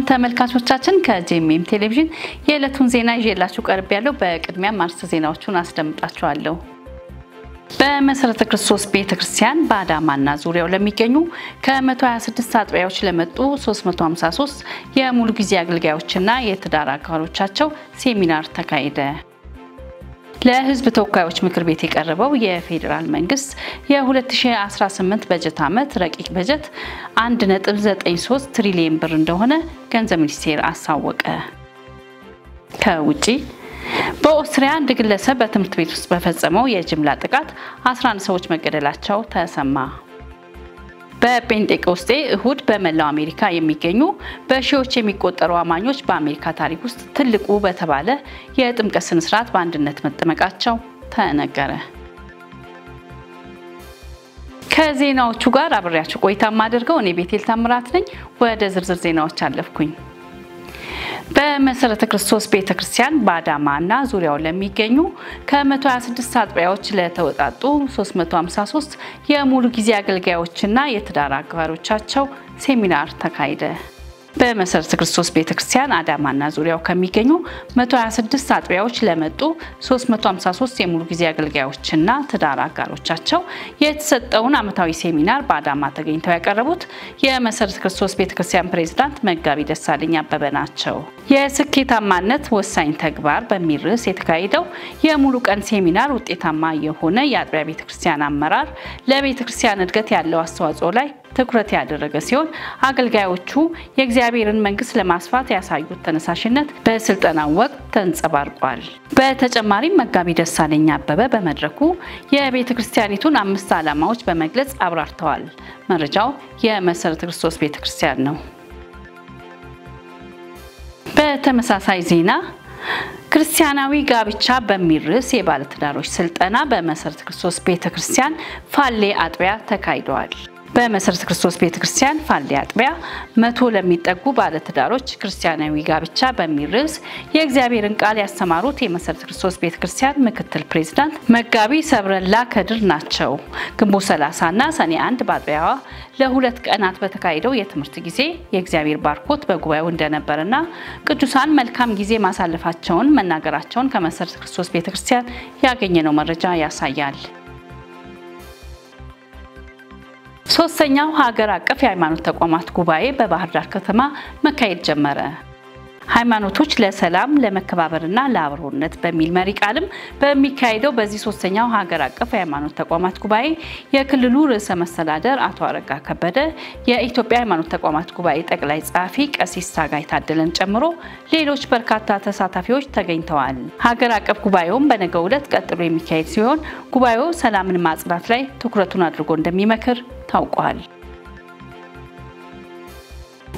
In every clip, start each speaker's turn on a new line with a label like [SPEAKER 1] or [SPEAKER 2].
[SPEAKER 1] ሰላም ተመልካቾቻችን ከጄኤምኤም ቴሌቪዥን የዕለቱን ዜና ይዤላችሁ ቀርቤያለሁ። በቅድሚያ ማርስ ዜናዎቹን አስደምጣችኋለሁ። በመሰረተ ክርስቶስ ቤተክርስቲያን በአዳማና ዙሪያው ለሚገኙ ከ126 አጥቢያዎች ለመጡ 353 የሙሉ ጊዜ አገልጋዮችና የትዳር አጋሮቻቸው ሴሚናር ተካሄደ። ለህዝብ ተወካዮች ምክር ቤት የቀረበው የፌደራል መንግስት የ2018 በጀት ዓመት ረቂቅ በጀት 1.93 ትሪሊዮን ብር እንደሆነ ገንዘብ ሚኒስቴር አሳወቀ። ከውጪ በኦስትሪያ አንድ ግለሰብ በትምህርት ቤት ውስጥ በፈጸመው የጅምላ ጥቃት 11 ሰዎች መገደላቸው ተሰማ። በፔንቴኮስቴ እሁድ በመላው አሜሪካ የሚገኙ በሺዎች የሚቆጠሩ አማኞች በአሜሪካ ታሪክ ውስጥ ትልቁ በተባለ የጥምቀት ስነ ስርዓት በአንድነት መጠመቃቸው ተነገረ። ከዜናዎቹ ጋር አብሬያችሁ ቆይታ ማድረገው እኔ ቤቴል ታምራት ነኝ። ወደ ዝርዝር ዜናዎች አለፍኩኝ። በመሰረተ ክርስቶስ ቤተክርስቲያን በአዳማና ዙሪያው ለሚገኙ ከ126 አጥቢያዎች ለተወጣጡ 353 የሙሉ ጊዜ አገልጋዮችና የትዳር አጋሮቻቸው ሴሚናር ተካሄደ። በመሰረተ ክርስቶስ ቤተክርስቲያን አዳማና ዙሪያው ከሚገኙ 126 አጥቢያዎች ለመጡ 353 የሙሉ ጊዜ አገልጋዮችና ትዳር አጋሮቻቸው የተሰጠውን ዓመታዊ ሴሚናር በአዳማ ተገኝተው ያቀረቡት የመሰረተ ክርስቶስ ቤተክርስቲያን ፕሬዝዳንት መጋቢ ደሳለኝ አበበ ናቸው። የስኬታማነት ወሳኝ ተግባር በሚል ርዕስ የተካሄደው የሙሉ ቀን ሴሚናር ውጤታማ የሆነ የአጥቢያ ቤተክርስቲያን አመራር ለቤተክርስቲያን እድገት ያለው አስተዋጽኦ ላይ ትኩረት ያደረገ ሲሆን አገልጋዮቹ የእግዚአብሔርን መንግስት ለማስፋት ያሳዩት ተነሳሽነት በስልጠናው ወቅት ተንጸባርቋል። በተጨማሪም መጋቢ ደሳለኝ አበበ በመድረኩ የቤተክርስቲያኒቱን 5 ዓላማዎች በመግለጽ አብራርተዋል። መረጃው የመሰረተ ክርስቶስ ቤተክርስቲያን ነው። በተመሳሳይ ዜና ክርስቲያናዊ ጋብቻ በሚል ርዕስ የባለትዳሮች ስልጠና በመሰረተ ክርስቶስ ቤተክርስቲያን ፋሌ አጥቢያ ተካሂዷል። በመሰረተ ክርስቶስ ቤተክርስቲያን ፋሌ አጥቢያ 100 ለሚጠጉ ባለትዳሮች ክርስቲያናዊ ጋብቻ በሚል ርዕስ የእግዚአብሔርን ቃል ያስተማሩት የመሰረተ ክርስቶስ ቤተክርስቲያን ምክትል ፕሬዝዳንት መጋቢ ሰብረላ ከድር ናቸው። ግንቦት 30 እና ሰኔ 1 በአጥቢያዋ ለ2 ቀናት በተካሄደው የትምህርት ጊዜ የእግዚአብሔር ባርኮት በጉባኤው እንደነበረና ቅዱሳን መልካም ጊዜ ማሳለፋቸውን መናገራቸውን ከመሰረተ ክርስቶስ ቤተክርስቲያን ያገኘነው መረጃ ያሳያል። ሶስተኛው ሀገር አቀፍ የሃይማኖት ተቋማት ጉባኤ በባህር ዳር ከተማ መካሄድ ጀመረ። ሃይማኖቶች ለሰላም ለመከባበርና ለአብሮነት በሚል መሪ ቃልም በሚካሄደው በዚህ ሶስተኛው ሀገር አቀፍ የሃይማኖት ተቋማት ጉባኤ የክልሉ ርዕሰ መስተዳድር አቶ አረጋ ከበደ፣ የኢትዮጵያ ሃይማኖት ተቋማት ጉባኤ ጠቅላይ ጸሐፊ ቀሲስ ታጋይ ታደለን ጨምሮ ሌሎች በርካታ ተሳታፊዎች ተገኝተዋል። ሀገር አቀፍ ጉባኤውም በነገው ዕለት ቀጥሎ የሚካሄድ ሲሆን ጉባኤው ሰላምን ማጽናት ላይ ትኩረቱን አድርጎ እንደሚመክር ታውቋል።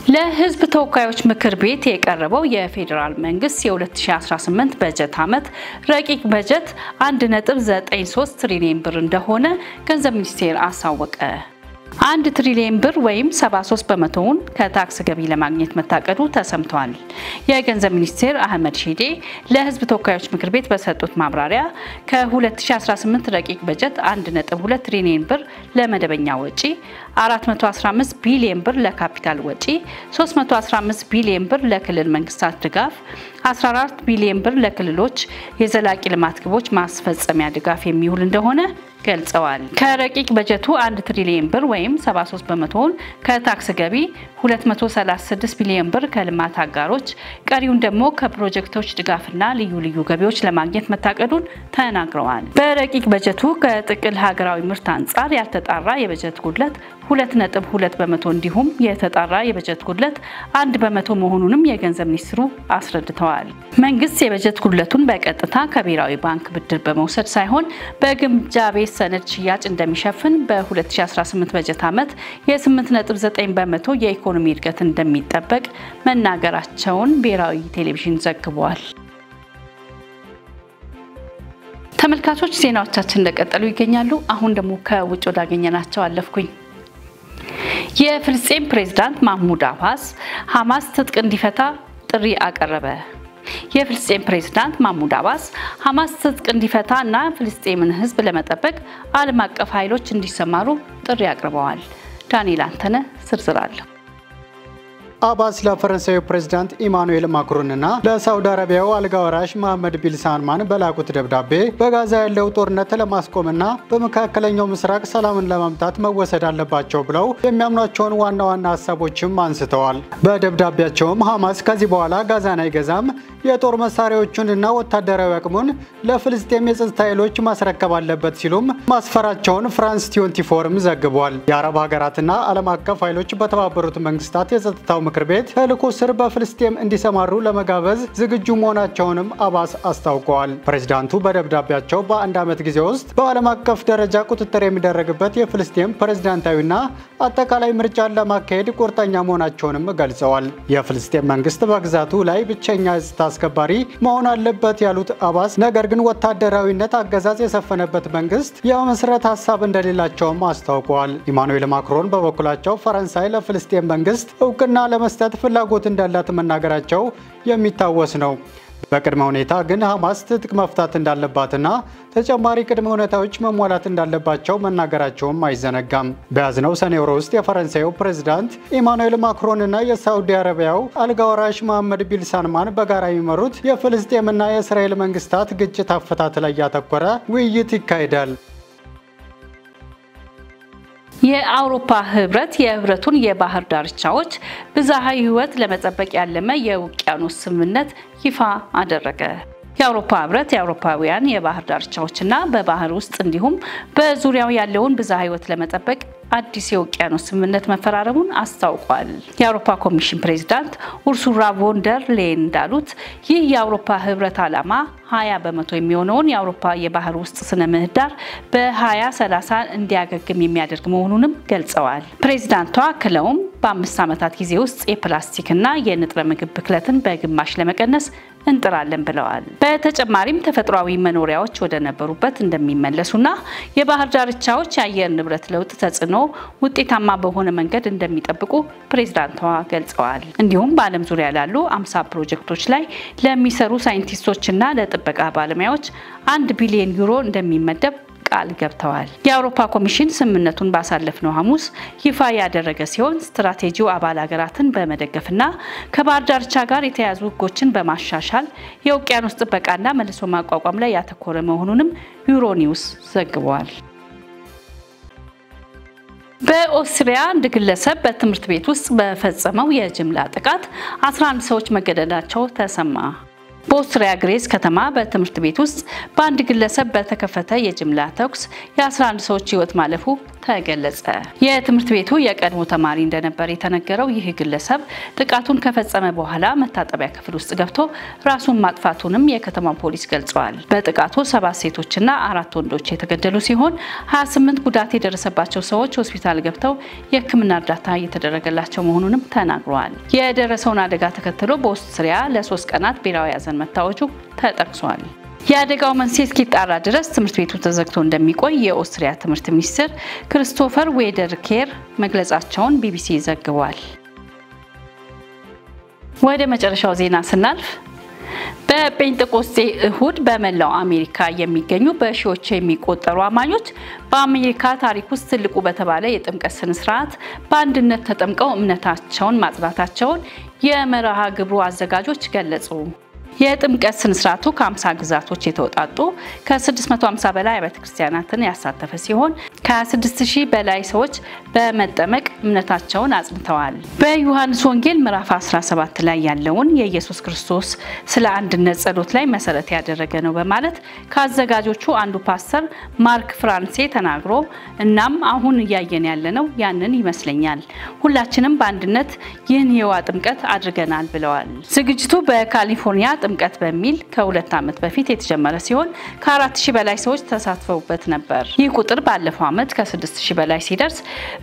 [SPEAKER 1] ለህዝብ ተወካዮች ምክር ቤት የቀረበው የፌደራል መንግስት የ2018 በጀት ዓመት ረቂቅ በጀት 1.93 ትሪሊዮን ብር እንደሆነ ገንዘብ ሚኒስቴር አሳወቀ። 1 ትሪሊዮን ብር ወይም 73 በመቶውን ከታክስ ገቢ ለማግኘት መታቀዱ ተሰምቷል። የገንዘብ ሚኒስቴር አህመድ ሺዴ ለህዝብ ተወካዮች ምክር ቤት በሰጡት ማብራሪያ ከ2018 ረቂቅ በጀት 1.2 ትሪሊዮን ብር ለመደበኛ ወጪ፣ 415 ቢሊዮን ብር ለካፒታል ወጪ፣ 315 ቢሊዮን ብር ለክልል መንግስታት ድጋፍ፣ 14 ቢሊዮን ብር ለክልሎች የዘላቂ ልማት ግቦች ማስፈጸሚያ ድጋፍ የሚውል እንደሆነ ገልጸዋል። ከረቂቅ በጀቱ 1 ትሪሊዮን ብር ወይም 73 በመቶውን ከታክስ ገቢ፣ 236 ቢሊዮን ብር ከልማት አጋሮች፣ ቀሪውን ደግሞ ከፕሮጀክቶች ድጋፍና ልዩ ልዩ ገቢዎች ለማግኘት መታቀዱን ተናግረዋል። በረቂቅ በጀቱ ከጥቅል ሀገራዊ ምርት አንጻር ያልተጣራ የበጀት ጉድለት 2.2 በመቶ እንዲሁም የተጣራ የበጀት ጉድለት 1 በመቶ መሆኑንም የገንዘብ ሚኒስትሩ አስረድተዋል። መንግስት የበጀት ጉድለቱን በቀጥታ ከብሔራዊ ባንክ ብድር በመውሰድ ሳይሆን በግምጃ ቤት ሰነድ ሽያጭ እንደሚሸፍን በ2018 በጀት ዓመት የ8.9 በመቶ የኢኮኖሚ እድገት እንደሚጠበቅ መናገራቸውን ብሔራዊ ቴሌቪዥን ዘግቧል። ተመልካቾች ዜናዎቻችን እንደቀጠሉ ይገኛሉ። አሁን ደግሞ ከውጭ ወዳገኘናቸው አለፍኩኝ። የፍልስጤም ፕሬዝዳንት ማህሙድ አባስ ሐማስ ትጥቅ እንዲፈታ ጥሪ አቀረበ። የፍልስጤም ፕሬዝዳንት ማህሙድ አባስ ሐማስ ትጥቅ እንዲፈታና ፍልስጤምን ህዝብ ለመጠበቅ ዓለም አቀፍ ኃይሎች እንዲሰማሩ ጥሪ አቅርበዋል። ዳንኤል አንተነ ዝርዝር አለው።
[SPEAKER 2] አባስ ለፈረንሳዩ ፕሬዝዳንት ኢማኑኤል ማክሮንና ለሳውዲ አረቢያው አልጋ ወራሽ መሐመድ ቢን ሳልማን በላኩት ደብዳቤ በጋዛ ያለው ጦርነት ለማስቆምና በመካከለኛው ምስራቅ ሰላምን ለማምጣት መወሰድ አለባቸው ብለው የሚያምኗቸውን ዋና ዋና ሐሳቦችም አንስተዋል። በደብዳቤያቸውም ሐማስ ከዚህ በኋላ ጋዛን አይገዛም፣ የጦር መሳሪያዎቹንና ወታደራዊ አቅሙን ለፍልስጤም የጸጥታ ኃይሎች ማስረከብ አለበት ሲሉም ማስፈራቸውን ፍራንስ 24 ዘግቧል። የአረብ ሀገራትና ዓለም አቀፍ ኃይሎች በተባበሩት መንግስታት የጸጥታው ምክር ቤት ተልዕኮ ስር በፍልስጤም እንዲሰማሩ ለመጋበዝ ዝግጁ መሆናቸውንም አባስ አስታውቀዋል። ፕሬዝዳንቱ በደብዳቤያቸው በአንድ ዓመት ጊዜ ውስጥ በዓለም አቀፍ ደረጃ ቁጥጥር የሚደረግበት የፍልስጤም ፕሬዝዳንታዊና አጠቃላይ ምርጫን ለማካሄድ ቁርጠኛ መሆናቸውንም ገልጸዋል። የፍልስጤም መንግስት በግዛቱ ላይ ብቸኛ ጸጥታ አስከባሪ መሆን አለበት ያሉት አባስ ነገር ግን ወታደራዊነት አገዛዝ የሰፈነበት መንግስት የመመስረት ሐሳብ እንደሌላቸውም አስታውቀዋል። ኢማኑኤል ማክሮን በበኩላቸው ፈረንሳይ ለፍልስጤም መንግስት እውቅና ለመስጠት ፍላጎት እንዳላት መናገራቸው የሚታወስ ነው። በቅድመ ሁኔታ ግን ሐማስ ትጥቅ መፍታት እንዳለባትና ተጨማሪ ቅድመ ሁኔታዎች መሟላት እንዳለባቸው መናገራቸውም አይዘነጋም። በያዝነው ሰኔ ወር ውስጥ የፈረንሳዩ ፕሬዝዳንት ኢማኑኤል ማክሮንና የሳውዲ አረቢያው አልጋ ወራሽ መሐመድ ቢን ሳልማን በጋራ የሚመሩት የፍልስጤምና የእስራኤል መንግስታት ግጭት አፈታት ላይ ያተኮረ ውይይት ይካሄዳል።
[SPEAKER 1] የአውሮፓ ህብረት የህብረቱን የባህር ዳርቻዎች ብዝሃ ህይወት ለመጠበቅ ያለመ የውቅያኖስ ስምምነት ይፋ አደረገ። የአውሮፓ ህብረት የአውሮፓውያን የባህር ዳርቻዎችና በባህር ውስጥ እንዲሁም በዙሪያው ያለውን ብዝሃ ህይወት ለመጠበቅ አዲስ የውቅያኖስ ስምምነት መፈራረሙን አስታውቋል። የአውሮፓ ኮሚሽን ፕሬዝዳንት ኡርሱላ ቮን ደር ሌየን እንዳሉት ይህ የአውሮፓ ህብረት ዓላማ 20% የሚሆነውን የአውሮፓ የባህር ውስጥ ስነ ምህዳር በ2030 እንዲያገግም የሚያደርግ መሆኑንም ገልጸዋል። ፕሬዝዳንቷ አክለውም በ5 ዓመታት ጊዜ ውስጥ የፕላስቲክና የንጥረ ምግብ ብክለትን በግማሽ ለመቀነስ እንጥራለን ብለዋል። በተጨማሪም ተፈጥሯዊ መኖሪያዎች ወደ ነበሩበት እንደሚመለሱና የባህር ዳርቻዎች የአየር ንብረት ለውጥ ተጽዕኖ ውጤታማ በሆነ መንገድ እንደሚጠብቁ ፕሬዝዳንቷ ገልጸዋል። እንዲሁም በዓለም ዙሪያ ላሉ 50 ፕሮጀክቶች ላይ ለሚሰሩ ሳይንቲስቶችና ለጥበቃ ባለሙያዎች 1 ቢሊዮን ዩሮ እንደሚመደብ ቃል ገብተዋል። የአውሮፓ ኮሚሽን ስምምነቱን ባሳለፍነው ሐሙስ ይፋ ያደረገ ሲሆን ስትራቴጂው አባል ሀገራትን በመደገፍና ከባህር ዳርቻ ጋር የተያያዙ ህጎችን በማሻሻል የውቅያኖስ ጥበቃና መልሶ ማቋቋም ላይ ያተኮረ መሆኑንም ዩሮኒውስ ዘግቧል። በኦስትሪያ አንድ ግለሰብ በትምህርት ቤት ውስጥ በፈጸመው የጅምላ ጥቃት 11 ሰዎች መገደላቸው ተሰማ። በኦስትሪያ ግሬስ ከተማ በትምህርት ቤት ውስጥ በአንድ ግለሰብ በተከፈተ የጅምላ ተኩስ የ11 ሰዎች ህይወት ማለፉ ተገለጸ። የትምህርት ቤቱ የቀድሞ ተማሪ እንደነበር የተነገረው ይህ ግለሰብ ጥቃቱን ከፈጸመ በኋላ መታጠቢያ ክፍል ውስጥ ገብቶ ራሱን ማጥፋቱንም የከተማው ፖሊስ ገልጿል። በጥቃቱ 7 ሴቶችና 4 ወንዶች የተገደሉ ሲሆን 28 ጉዳት የደረሰባቸው ሰዎች ሆስፒታል ገብተው የህክምና እርዳታ እየተደረገላቸው መሆኑንም ተናግሯል። የደረሰውን አደጋ ተከትሎ በኦስትሪያ ለ3 ቀናት ብሔራዊ ሐዘን መታወጁ ተጠቅሷል። የአደጋው መንስኤ እስኪጣራ ድረስ ትምህርት ቤቱ ተዘግቶ እንደሚቆይ የኦስትሪያ ትምህርት ሚኒስትር ክሪስቶፈር ዌደርኬር መግለጻቸውን ቢቢሲ ዘግቧል። ወደ መጨረሻው ዜና ስናልፍ በጴንጤቆስጤ እሁድ በመላው አሜሪካ የሚገኙ በሺዎች የሚቆጠሩ አማኞች በአሜሪካ ታሪክ ውስጥ ትልቁ በተባለ የጥምቀት ስነ ስርዓት በአንድነት ተጠምቀው እምነታቸውን ማጽናታቸውን የመርሃ ግብሩ አዘጋጆች ገለጹ። የጥምቀት ስነ ስርዓቱ ከ50 ግዛቶች የተወጣጡ ከ650 በላይ አብያተ ክርስቲያናትን ያሳተፈ ሲሆን ከ26000 በላይ ሰዎች በመጠመቅ እምነታቸውን አጽንተዋል። በዮሐንስ ወንጌል ምዕራፍ 17 ላይ ያለውን የኢየሱስ ክርስቶስ ስለ አንድነት ጸሎት ላይ መሰረት ያደረገ ነው በማለት ከአዘጋጆቹ አንዱ ፓስተር ማርክ ፍራንሴ ተናግሮ እናም አሁን እያየን ያለነው ያንን ይመስለኛል። ሁላችንም በአንድነት ይህን የውሃ ጥምቀት አድርገናል ብለዋል። ዝግጅቱ በካሊፎርኒያ ጥምቀት በሚል ከ2 ዓመት በፊት የተጀመረ ሲሆን ከ4000 በላይ ሰዎች ተሳትፈውበት ነበር። ይህ ቁጥር ባለፈው ዓመት ከ6000 በላይ ሲደርስ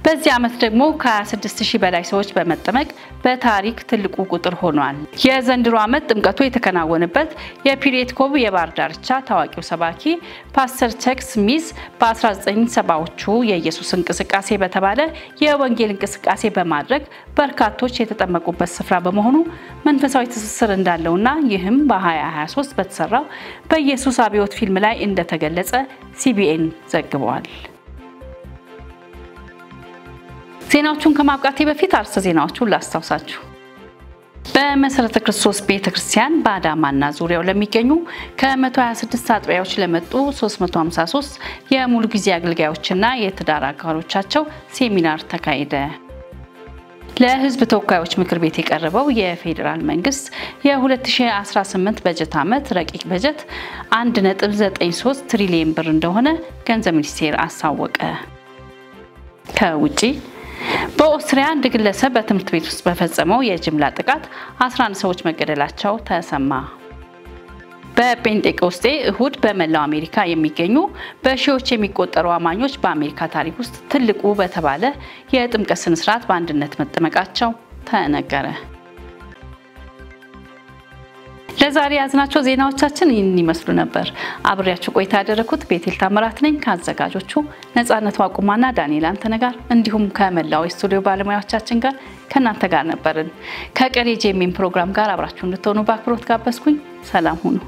[SPEAKER 1] በዚህ ዓመት ደግሞ ከ26000 በላይ ሰዎች በመጠመቅ በታሪክ ትልቁ ቁጥር ሆኗል። የዘንድሮ ዓመት ጥምቀቱ የተከናወነበት የፒሬትኮቭ የባህር ዳርቻ ታዋቂው ሰባኪ ፓስተር ቸክ ስሚዝ በ1970ዎቹ የኢየሱስ እንቅስቃሴ በተባለ የወንጌል እንቅስቃሴ በማድረግ በርካቶች የተጠመቁበት ስፍራ በመሆኑ መንፈሳዊ ትስስር እንዳለውና ይህም በ2023 በተሰራው በኢየሱስ አብዮት ፊልም ላይ እንደተገለጸ ሲቢኤን ዘግቧል። ዜናዎቹን ከማብቃቴ በፊት አርዕስተ ዜናዎቹን ላስታውሳችሁ። በመሰረተ ክርስቶስ ቤተክርስቲያን በአዳማና ዙሪያው ለሚገኙ ከ126 አጥቢያዎች ለመጡ 353 የሙሉ ጊዜ አገልጋዮችና የትዳር አጋሮቻቸው ሴሚናር ተካሄደ። ለሕዝብ ተወካዮች ምክር ቤት የቀረበው የፌዴራል መንግስት የ2018 በጀት ዓመት ረቂቅ በጀት 1.93 ትሪሊዮን ብር እንደሆነ ገንዘብ ሚኒስቴር አሳወቀ። ከውጪ በኦስትሪያ አንድ ግለሰብ በትምህርት ቤት ውስጥ በፈጸመው የጅምላ ጥቃት 11 ሰዎች መገደላቸው ተሰማ። በፔንቴኮስቴ እሁድ በመላው አሜሪካ የሚገኙ በሺዎች የሚቆጠሩ አማኞች በአሜሪካ ታሪክ ውስጥ ትልቁ በተባለ የጥምቀት ስነ ስርዓት በአንድነት መጠመቃቸው ተነገረ። ለዛሬ ያዝናቸው ዜናዎቻችን ይመስሉ ነበር። አብሬያችሁ ቆይታ ያደረኩት ቤቴል ታምራት ነኝ። ከአዘጋጆቹ ነጻነት ዋቁማና ዳንኤል አንተነጋር እንዲሁም ከመላው ስቱዲዮ ባለሙያዎቻችን ጋር ከናንተ ጋር ነበርን። ከቀሪ ጄሚን ፕሮግራም ጋር አብራችሁ እንድትሆኑ በአክብሮት ጋበዝኩኝ። ሰላም ሁኑ።